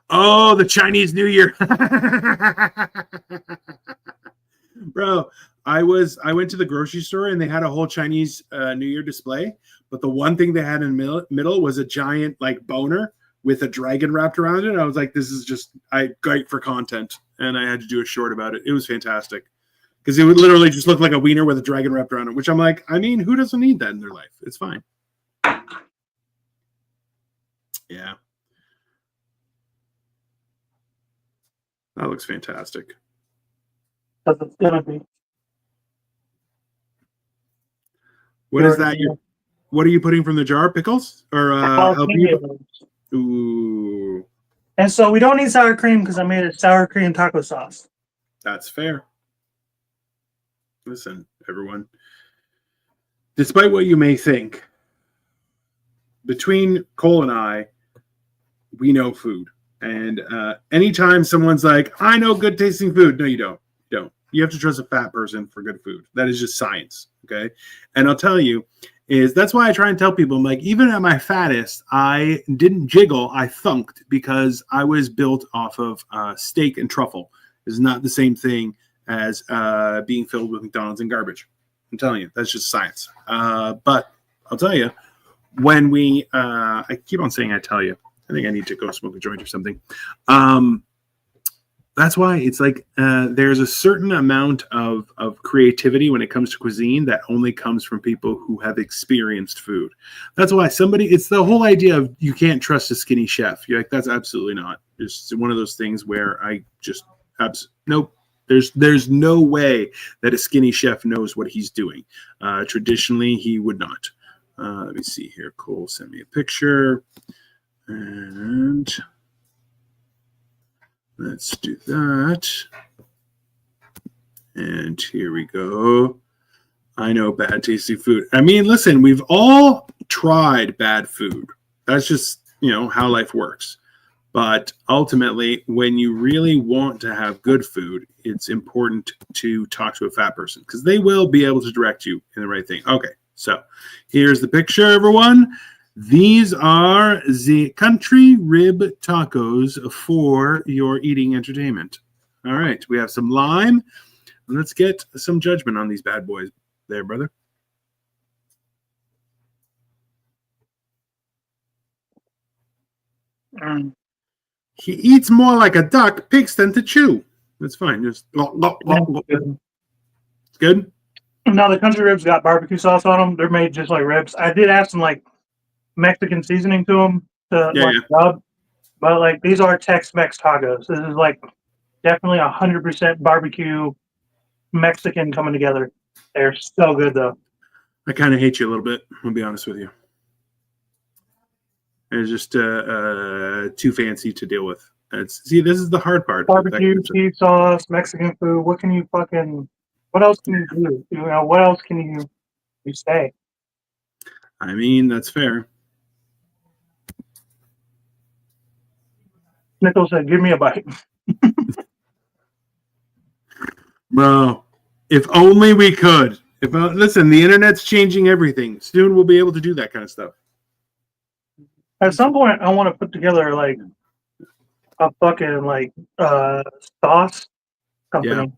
Oh, the Chinese New Year. Bro, I went to the grocery store and they had a whole Chinese New Year display, but the one thing they had in the middle was a giant like boner with a dragon wrapped around it. I was like, this is just great for content, and I had to do a short about it. It was fantastic because it would literally just look like a wiener with a dragon wrapped around it, which I'm like, I mean, who doesn't need that in their life? It's fine. Yeah. That looks fantastic. Because it's gonna be. What is that? What are you putting from the jar? Pickles or jalapenos. Ooh, And so we don't need sour cream because I made a sour cream taco sauce. that's fair. Listen, everyone. Despite what you may think, between Cole and I, we know food. And anytime someone's like, I know good tasting food. No, you don't. You don't. You have to trust a fat person for good food. That is just science. Okay. And I'll tell you, that's why I try and tell people, I'm like, even at my fattest, I didn't jiggle, I thunked because I was built off of steak and truffle. It's not the same thing as being filled with McDonald's and garbage. I'm telling you, that's just science. But I'll tell you, when I keep on saying I tell you, I think I need to go smoke a joint or something. That's why it's like there's a certain amount of creativity when it comes to cuisine that only comes from people who have experienced food. That's why it's the whole idea of you can't trust a skinny chef. You're like, that's absolutely not. It's one of those things where I just, nope. There's no way that a skinny chef knows what he's doing. Traditionally, he would not. Let me see here. Cole sent me a picture. And let's do that. And here we go. I know bad tasting food. I mean, listen, we've all tried bad food. That's just, how life works. But ultimately, when you really want to have good food, it's important to talk to a fat person because they will be able to direct you in the right thing. Okay, so here's the picture, everyone. These are the country rib tacos for your eating entertainment. All right, we have some lime. Let's get some judgment on these bad boys there, brother. He eats more like a duck, pigs tend to chew. That's fine. Just it's good. Now the country ribs got barbecue sauce on them. They're made just like ribs. I did add some like Mexican seasoning to them to rub, but like these are Tex-Mex tacos. This is like definitely 100% barbecue Mexican coming together. They're so good though. I kind of hate you a little bit. I'll be honest with you. It's just too fancy to deal with. This is the hard part. Barbecue, cheese sauce, Mexican food. What else can you do? What else can you say? I mean, that's fair. Nichols said, give me a bite. Bro, if only we could. Listen, the internet's changing everything. Soon we'll be able to do that kind of stuff. At some point, I want to put together like a fucking like sauce company.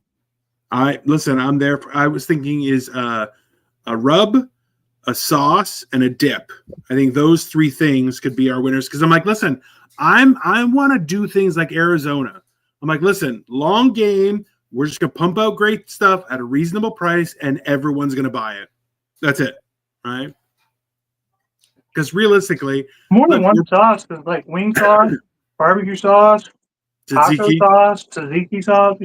Yeah. I'm there. I was thinking is a rub, a sauce, and a dip. I think those three things could be our winners. Because I'm like, listen, I want to do things like Arizona. I'm like, listen, long game. We're just gonna pump out great stuff at a reasonable price, and everyone's gonna buy it. That's it, right? Because realistically, More than look, one sauce, because like wing sauce, barbecue sauce, taco tzatziki. sauce, tzatziki sauce.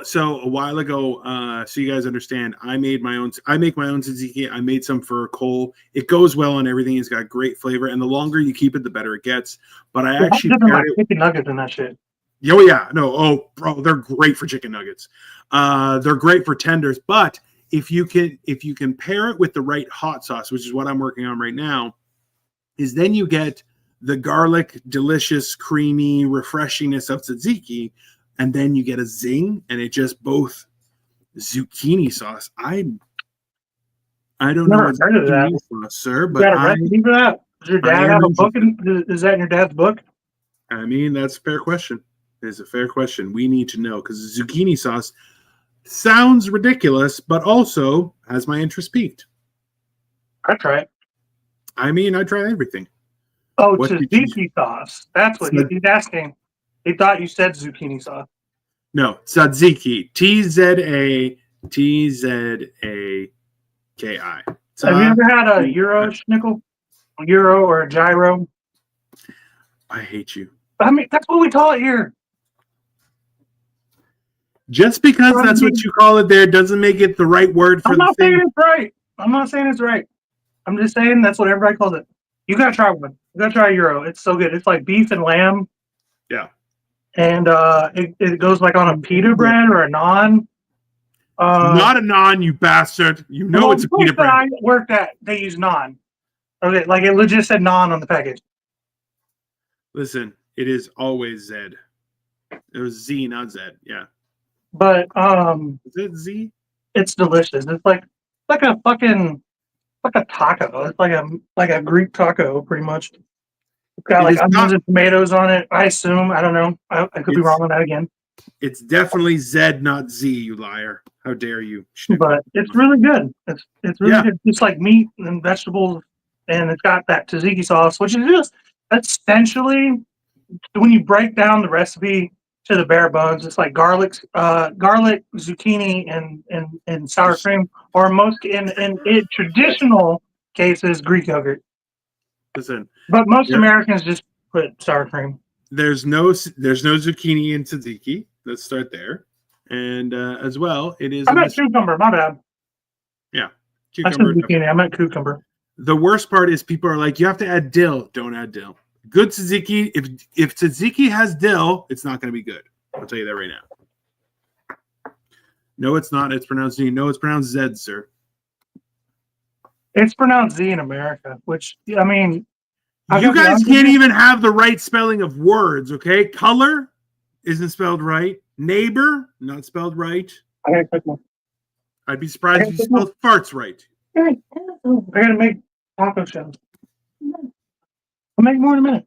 So a while ago, so you guys understand, I make my own tzatziki. I made some for Cole. It goes well on everything. It's got great flavor, and the longer you keep it, the better it gets. But I actually like chicken nuggets and that shit. Oh yeah, no, oh bro, they're great for chicken nuggets. They're great for tenders, but if you can pair it with the right hot sauce, which is what I'm working on right now, is then you get the garlic, delicious, creamy refreshingness of tzatziki, and then you get a zing, and it just both zucchini sauce. I don't know what zucchini sauce, sir, but you got a recipe for that? Does your dad have a book? Is that in your dad's book? I mean, that's a fair question. It's a fair question. We need to know because zucchini sauce sounds ridiculous, but also has my interest peaked. I try it. I mean, I try everything. Oh, tzatziki sauce. That's what he's asking. He thought you said zucchini sauce. No, tzatziki. TZATZAKI. Have you ever had a Euro schnickel? A Euro or a gyro? I hate you. I mean, that's what we call it here. Just because that's what you call it there doesn't make it the right word for the thing. I'm not saying it's right. I'm not saying it's right. I'm just saying that's what everybody calls it. You gotta try one. You gotta try a Euro. It's so good. It's like beef and lamb. Yeah. And it goes like on a pita bread or a naan. Not a naan, you bastard. You know it's a pita bread. I worked at, they use naan. Okay, like it legit said naan on the package. Listen, it is always Z. It was Z, not Z. Yeah. But is it Z? It's delicious. It's like a fucking a taco. It's like a Greek taco, pretty much. It's got like onions and tomatoes on it. I assume. I don't know. I could be wrong on that again. It's definitely Z, not Z. You liar! How dare you? But it's really good. It's really good. It's like meat and vegetables, and it's got that tzatziki sauce, which is just essentially when you break down the recipe to the bare bones, it's like garlic, zucchini, and sour cream, or most in traditional cases Greek yogurt. Listen, but most Americans just put sour cream. There's no zucchini in tzatziki. Let's start there, and as well, it is. I meant cucumber. My bad. Yeah, cucumber. I said zucchini. I meant cucumber. The worst part is people are like, you have to add dill. Don't add dill. Good tzatziki. If tzatziki has dill, it's not going to be good. I'll tell you that right now. No, it's not. It's pronounced Z. No, it's pronounced Z, sir. It's pronounced Z in America, which I mean, you guys can't even have the right spelling of words. Okay, color isn't spelled right. Neighbor not spelled right. I'd be surprised if you spelled farts right. I gotta make taco shells. I'll make more in a minute.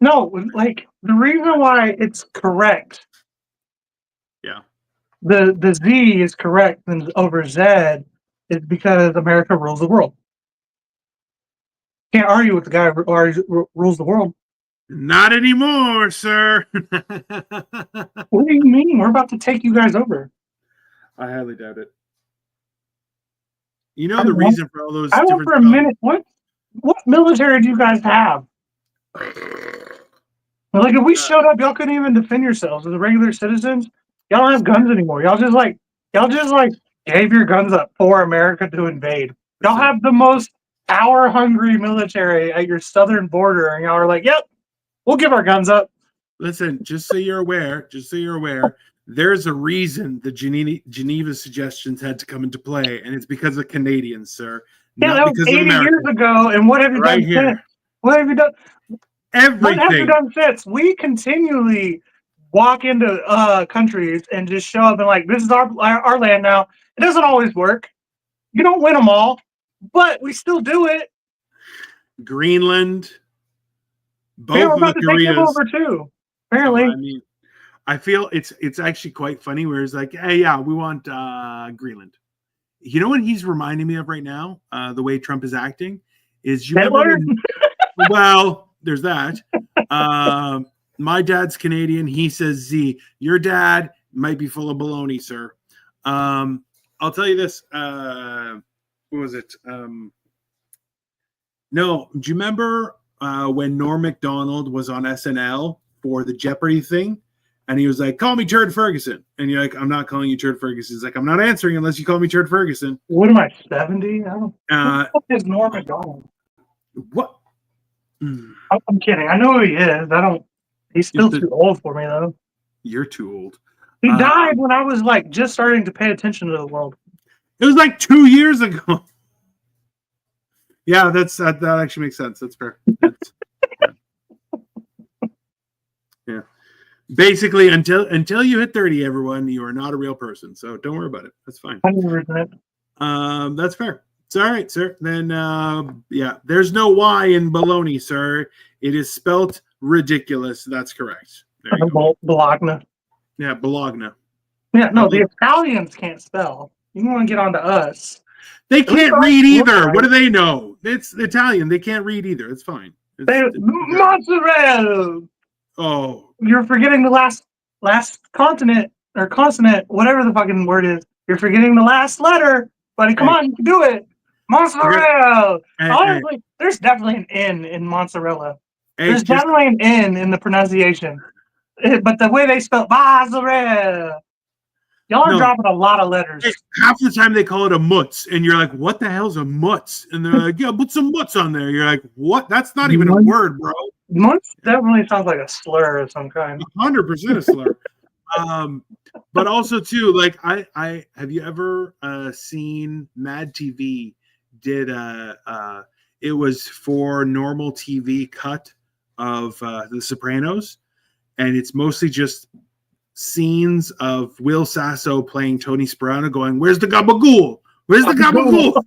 No, like the reason why it's correct. Yeah. The Z is correct and over Z is because America rules the world. Can't argue with the guy who rules the world. Not anymore, sir. What do you mean? We're about to take you guys over. I highly doubt it. You know the reason for all those. I went for a minute. What military do you guys have? Like if we showed up, y'all couldn't even defend yourselves as regular citizens. Y'all don't have guns anymore. Y'all just like gave your guns up for America to invade. Y'all have the most power-hungry military at your southern border, and y'all are like, "Yep, we'll give our guns up." Listen, just so you're aware, there's a reason the Geneva suggestions had to come into play, and it's because of Canadians, sir. Yeah, that was 80 years ago, and what have you done since? What have you done? Everything. What have you done since? We continually walk into countries and just show up and like, this is our land now. It doesn't always work. You don't win them all, but we still do it. Greenland, both we're of about the to take them Koreas. over too. Apparently, I mean, I feel it's actually quite funny. Where it's like, hey, yeah, we want Greenland. You know what he's reminding me of right now? The way Trump is acting is Hitler? Well, there's that. My dad's Canadian. He says Z. Your dad might be full of baloney, sir. I'll tell you this. What was it? No, do you remember when Norm Macdonald was on SNL for the Jeopardy thing? And he was like, call me Turd Ferguson. And you're like, I'm not calling you Turd Ferguson. He's like, I'm not answering unless you call me Turd Ferguson. What am I, 70? I don't know. What is Norm Macdonald? What? I'm kidding. I know who he is. He's still too old for me, though. You're too old. He died when I was like just starting to pay attention to the world. It was like 2 years ago. Yeah, that actually makes sense. That's fair. Yeah. Basically, until you hit 30, everyone, you are not a real person. So don't worry about it. That's fine. 100%. That's fair. It's all right, sir. Then, yeah, there's no Y in baloney, sir. It is spelt ridiculous. That's correct. There you go. Bologna. Yeah, Bologna. Yeah, no, the Italians can't spell. You want to get on to us. They can't read either. Right. What do they know? It's Italian. They can't read either. It's fine. Mozzarella. Oh, you're forgetting the last continent or consonant, whatever the fucking word is. You're forgetting the last letter, buddy. Come on, you can do it. Mozzarella. Honestly, there's definitely an N in mozzarella. There's definitely an N in the pronunciation, but the way they spell mozzarella, y'all are dropping a lot of letters. Half the time they call it a mutz, and you're like, "What the hell's a mutz?" And they're like, "Yeah, put some mutz on there." You're like, "What? That's not even a word, bro." Mutz definitely sounds like a slur of some kind. 100% a slur. But also too, like I have you ever seen Mad TV did it was for normal TV cut of The Sopranos, and it's mostly just scenes of Will Sasso playing Tony Soprano going, "Where's the gabagool? Where's the gabagool?"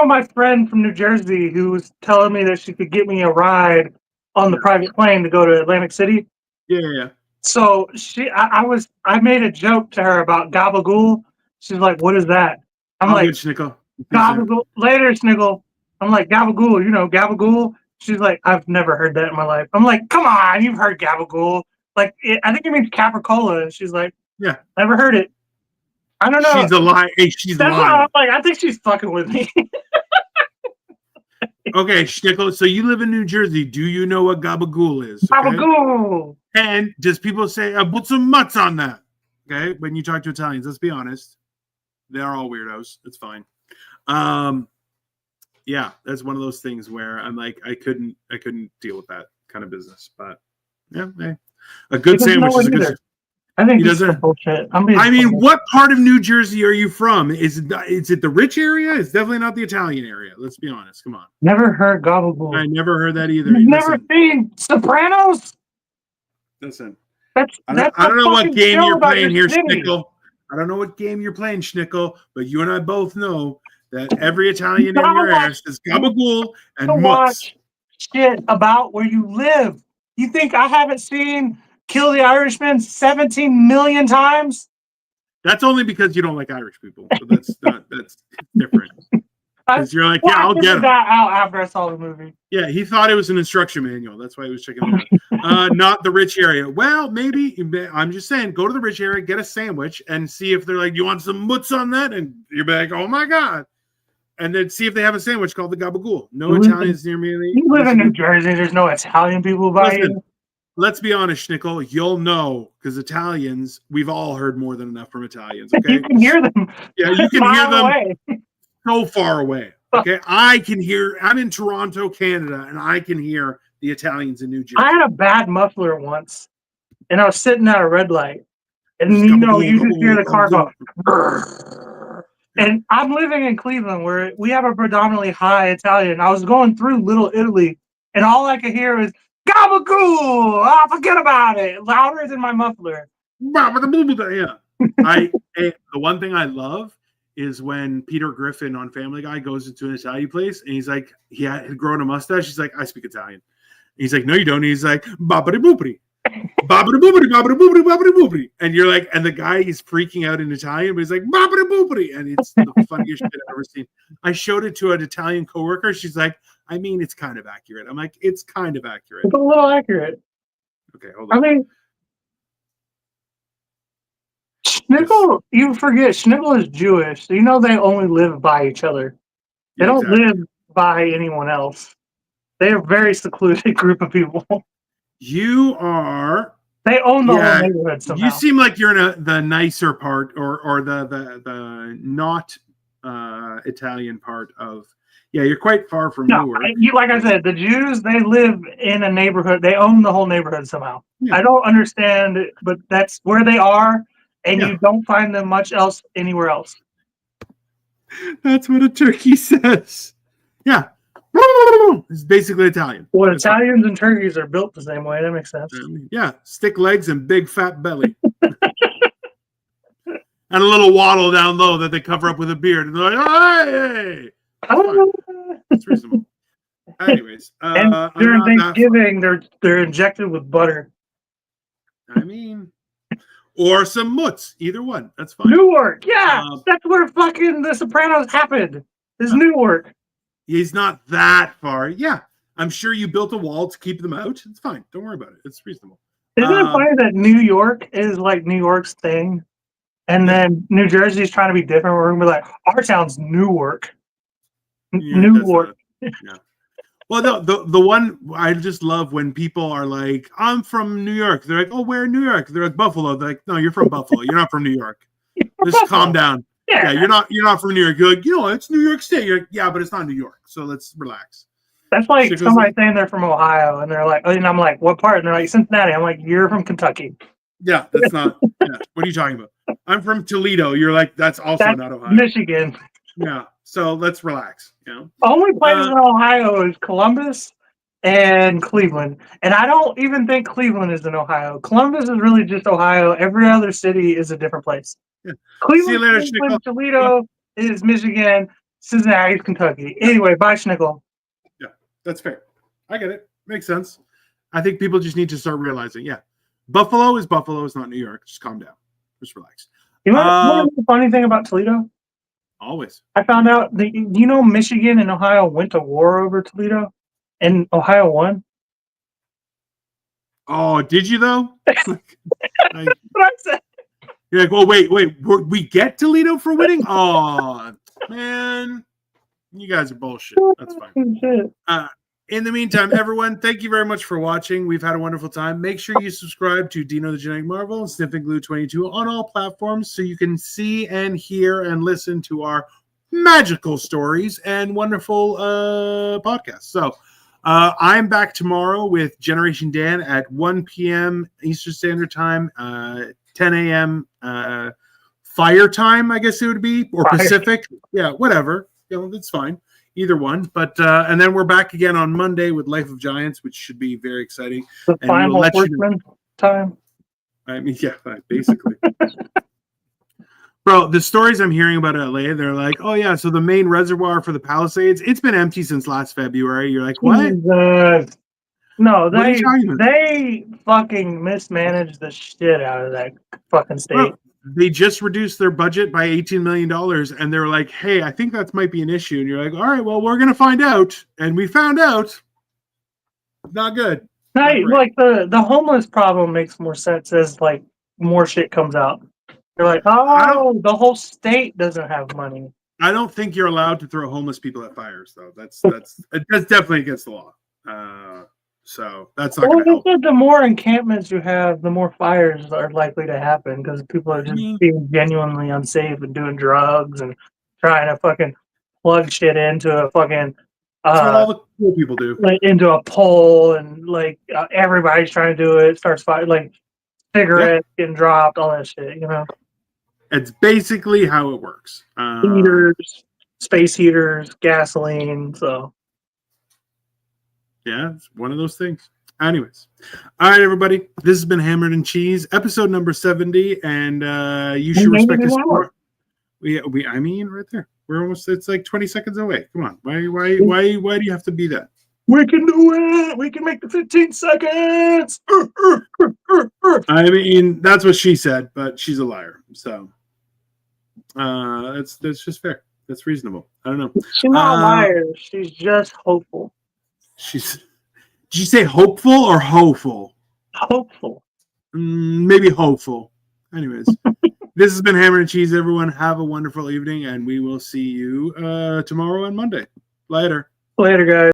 My friend from New Jersey who was telling me that she could get me a ride on the private plane to go to Atlantic City. Yeah. So I made a joke to her about gabagool. She's like, "What is that?" I'm like, Schnickel. Gabagool. Later, Sniggle. I'm like, gabagool, gabagool. She's like, I've never heard that in my life. I'm like, come on, you've heard gabagool. Like, I think it means capricola. And she's like, yeah, never heard it. I don't know. She's a lie. Hey, she's lying. I'm like, I think she's fucking with me. Okay, Schnickel, so you live in New Jersey. Do you know what gabagool is? Okay? Gabagool. And does people say, put some mutts on that? Okay, when you talk to Italians, let's be honest. They're all weirdos. It's fine. Yeah, that's one of those things where I'm like, I couldn't deal with that kind of business. But yeah, hey, a good sandwich is a good. I think this is bullshit. What part of New Jersey are you from? Is it the rich area? It's definitely not the Italian area. Let's be honest. Come on. Never heard gabagool. I never heard that either. You've never seen Sopranos? Listen, I don't know what game you're playing here, Schnickel. I don't know what game you're playing, Schnickel, but you and I both know that every Italian in your ass is gabagool and mutts. Shit about where you live. You think I haven't seen Kill the Irishman 17 million times? That's only because you don't like Irish people. So that's different. Because you're like, I'll get him. That out after I saw the movie. Yeah, he thought it was an instruction manual. That's why he was checking it out. Not the rich area. Well, maybe. I'm just saying, go to the rich area, get a sandwich, and see if they're like, you want some mutts on that? And you're like, oh my God. And then see if they have a sandwich called the gabagool. No Italians near me. You live in New Jersey. There's no Italian people by you. Let's be honest, Schnickel. You'll know because Italians, we've all heard more than enough from Italians. Okay, you can hear them. Yeah, you can hear them so far away. Okay, I can hear. I'm in Toronto, Canada, and I can hear the Italians in New Jersey. I had a bad muffler once, and I was sitting at a red light, and you just hear the car go. And I'm living in Cleveland, where we have a predominantly high Italian. I was going through Little Italy, and all I could hear was gabagool. Forget about it. Louder than my muffler. Yeah. The one thing I love is when Peter Griffin on Family Guy goes into an Italian place, and he's like, he had grown a mustache. He's like, I speak Italian. He's like, no, you don't. He's like, babari boopri. Bobbity boobity, bobbity boobity, bobbity boobity. And you're like, and the guy is freaking out in Italian, but he's like, bobbity boobity. And it's the funniest shit I've ever seen. I showed it to an Italian coworker. She's like, I mean, it's kind of accurate. I'm like, it's kind of accurate. It's a little accurate. Okay, hold on. I mean, Schnickel, you forget, Schnickel is Jewish. So you know they only live by each other. They don't live by anyone else. They're a very secluded group of people. You are. They own the whole neighborhood somehow. You seem like you're in the nicer part, or the not Italian part of. Yeah, you're quite far from Newark. Like I said, the Jews, they live in a neighborhood. They own the whole neighborhood somehow. Yeah. I don't understand it, but that's where they are, and you don't find them much else anywhere else. That's what a turkey says. Yeah. It's basically Italian. Well, Italians and turkeys are built the same way. That makes sense. Yeah. Stick legs and big fat belly. And a little waddle down low that they cover up with a beard. And they're like, hey! It's reasonable. Anyways. And during Thanksgiving, they're injected with butter. I mean... Or some mutts. Either one. That's fine. Newark. Yeah. That's where fucking The Sopranos happened. Is Newark. He's not that far. Yeah. I'm sure you built a wall to keep them out. It's fine. Don't worry about it. It's reasonable. Isn't it funny that New York is like New York's thing? And then New Jersey's trying to be different. We're going to be like, our town's Newark. Newark. Yeah. Well, the one I just love when people are like, I'm from New York. They're like, oh, where in New York? They're like, Buffalo. They're like, no, you're from Buffalo. You're not from New York. Just calm down. Yeah, you're not from New York. You're like, it's New York State. You're like, yeah, but it's not New York. So let's relax. That's like somebody saying they're from Ohio, and they're like, and I'm like, what part? And they're like, Cincinnati. I'm like, you're from Kentucky. Yeah, that's not. What are you talking about? I'm from Toledo. You're like, that's also not Ohio. Michigan. Yeah. So let's relax. Only places in Ohio is Columbus and Cleveland, and I don't even think Cleveland is in Ohio. Columbus is really just Ohio. Every other city is a different place. Yeah. Cleveland, Toledo is Michigan. Cincinnati is Kentucky. Anyway, bye, Schnickel. Yeah, that's fair. I get it. Makes sense. I think people just need to start realizing, Buffalo is Buffalo. It's not New York. Just calm down. Just relax. You know the funny thing about Toledo? Always. I found out that, Michigan and Ohio went to war over Toledo, and Ohio won. Oh, did you though? That's what I said. You're like, well, wait, we get Toledo for winning? Oh, man, you guys are bullshit. That's fine. In the meantime, everyone, thank you very much for watching. We've had a wonderful time. Make sure you subscribe to Dino the Genetic Marvel and Sniffing Glue 22 on all platforms so you can see and hear and listen to our magical stories and wonderful podcasts. So I'm back tomorrow with Generation Dan at 1 p.m. Eastern Standard Time, 10 a.m. Fire time, I guess it would be, or Pacific. Yeah, whatever. That's fine. Either one, but and then we're back again on Monday with Life of Giants, which should be very exciting. The final Horseman time. I mean, yeah, basically. Bro, the stories I'm hearing about LA, they're like, oh yeah, so the main reservoir for the Palisades, it's been empty since last February. You're like, what? No, they fucking mismanaged the shit out of that fucking state. Bro, they just reduced their budget by $18 million, and they're like, hey, I think that might be an issue. And you're like, all right, well, we're going to find out. And we found out. Not good. Right, like the homeless problem makes more sense as like more shit comes out. You're like, oh, the whole state doesn't have money. I don't think you're allowed to throw homeless people at fires, though. That's definitely against the law. So that's not going to help. The more encampments you have, the more fires are likely to happen because people are just being genuinely unsafe and doing drugs and trying to fucking plug shit into a fucking that's what all the cool people do. Like into a pole, and like everybody's trying to do it. Starts fire, like cigarettes getting dropped, all that shit. It's basically how it works. Heaters, space heaters, gasoline. So. Yeah, it's one of those things. Anyways. All right, everybody. This has been Hammered and Cheese, episode number 70. And you should respect this more. I mean, right there. We're almost, it's like 20 seconds away. Come on. Why do you have to be that? We can do it. We can make the 15 seconds. I mean, that's what she said, but she's a liar. So that's just fair. That's reasonable. I don't know. She's not a liar. She's just hopeful. Did you say hopeful or hopeful? Hopeful. Maybe hopeful. Anyways, this has been Hammer and Cheese. Everyone, have a wonderful evening, and we will see you tomorrow and Monday. Later. Later, guys.